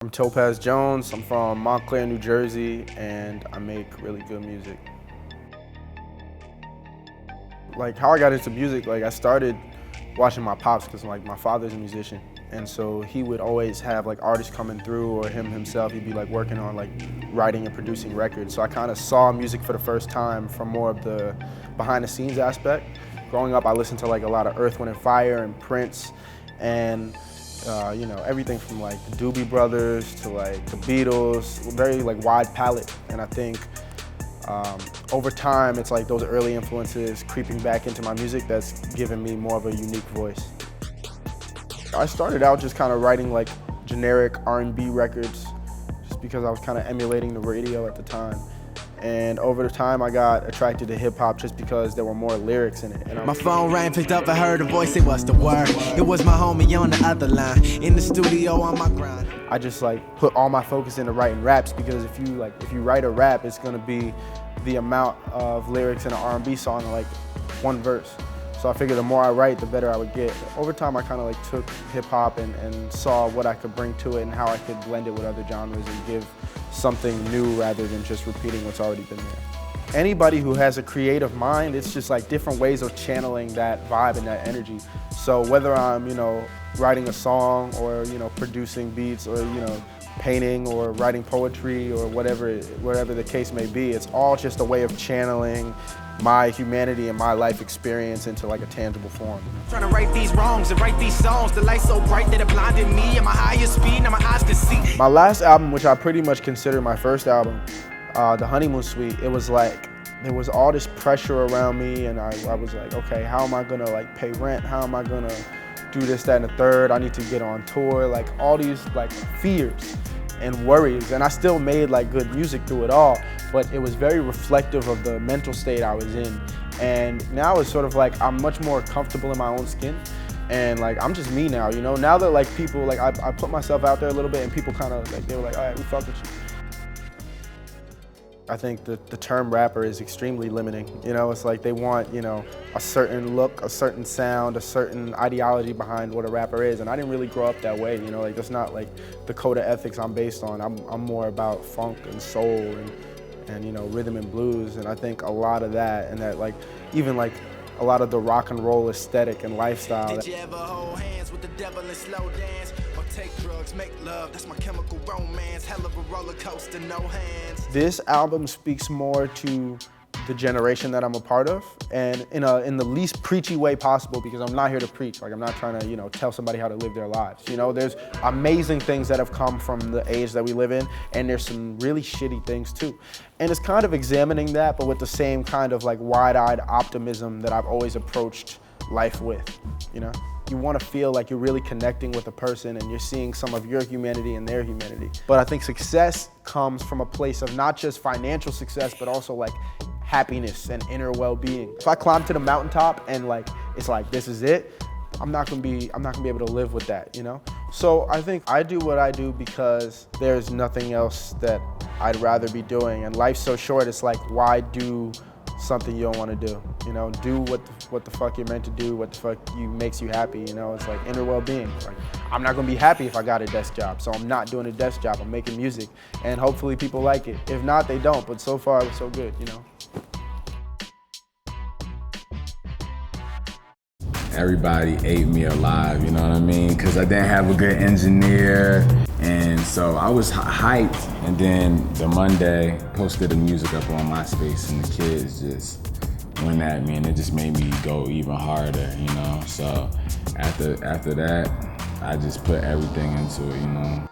I'm Topaz Jones. I'm from Montclair, New Jersey, and I make really good music. Like how I got into music, like I started watching my pops because like my father's a musician, and so he would always have like artists coming through, or him himself, he'd be like working on like writing and producing records. So I kind of saw music for the first time from more of the behind the scenes aspect. Growing up, I listened to like a lot of Earth, Wind and Fire and Prince, and you know, everything from like the Doobie Brothers to like the Beatles, very like wide palette. And I think over time, it's like those early influences creeping back into my music that's given me more of a unique voice. I started out just kind of writing like generic R&B records just because I was kind of emulating the radio at the time. And over the time, I got attracted to hip hop just because there were more lyrics in it. And my phone rang, picked up, I heard a voice, it was the word. It was my homie on the other line, in the studio on my grind. I just like put all my focus into writing raps because if you write a rap, it's gonna be the amount of lyrics in an R&B song in like one verse. So I figured the more I write, the better I would get. Over time, I kind of like took hip hop and saw what I could bring to it and how I could blend it with other genres and give something new rather than just repeating what's already been there. Anybody who has a creative mind, it's just like different ways of channeling that vibe and that energy. So whether I'm, you know, writing a song or, you know, producing beats or, you know, painting or writing poetry or whatever the case may be, it's all just a way of channeling my humanity and my life experience into like a tangible form. Trying to right these wrongs and write these songs, the light so bright that it blinded me at my highest speed, now my eyes can see. My last album, which I pretty much consider my first album, The Honeymoon Suite, it was like, there was all this pressure around me and I was like, okay, how am I gonna like pay rent? How am I gonna do this, that, and the third? I need to get on tour, like all these like fears and worries, and I still made like good music through it all, but it was very reflective of the mental state I was in. And now it's sort of like I'm much more comfortable in my own skin, and like I'm just me now, you know? Now that like people, like I put myself out there a little bit and people kind of like, they were like, all right, we fuck with you. I think the term rapper is extremely limiting. You know, it's like they want, you know, a certain look, a certain sound, a certain ideology behind what a rapper is. And I didn't really grow up that way, you know, like that's not like the code of ethics I'm based on. I'm more about funk and soul and you know, rhythm and blues. And I think a lot of that and that like, even like a lot of the rock and roll aesthetic and lifestyle. Did you ever hold hands with the devil and slow dance? Or take drugs, make love, that's my chemical romance. Hell of a roller coaster, no hands. This album speaks more to the generation that I'm a part of, and in the least preachy way possible, because I'm not here to preach. Like I'm not trying to, you know, tell somebody how to live their lives. You know, there's amazing things that have come from the age that we live in, and there's some really shitty things too. And it's kind of examining that, but with the same kind of like wide-eyed optimism that I've always approached life with, you know? You want to feel like you're really connecting with a person and you're seeing some of your humanity and their humanity. But I think success comes from a place of not just financial success, but also like happiness and inner well-being. If I climb to the mountaintop and like it's like this is it, I'm not gonna be able to live with that, you know? So I think I do what I do because there's nothing else that I'd rather be doing, and life's so short. It's like, why do something you don't want to do? You know, do what the fuck you're meant to do, what the fuck makes you happy, you know? It's like inner well-being. Like, I'm not gonna be happy if I got a desk job, so I'm not doing a desk job. I'm making music, and hopefully people like it. If not, they don't, but so far it's so good, you know? Everybody ate me alive, you know what I mean? Because I didn't have a good engineer, and so I was hyped. And then the Monday, posted the music up on MySpace, and the kids just went at me, and it just made me go even harder, you know? So after that, I just put everything into it, you know?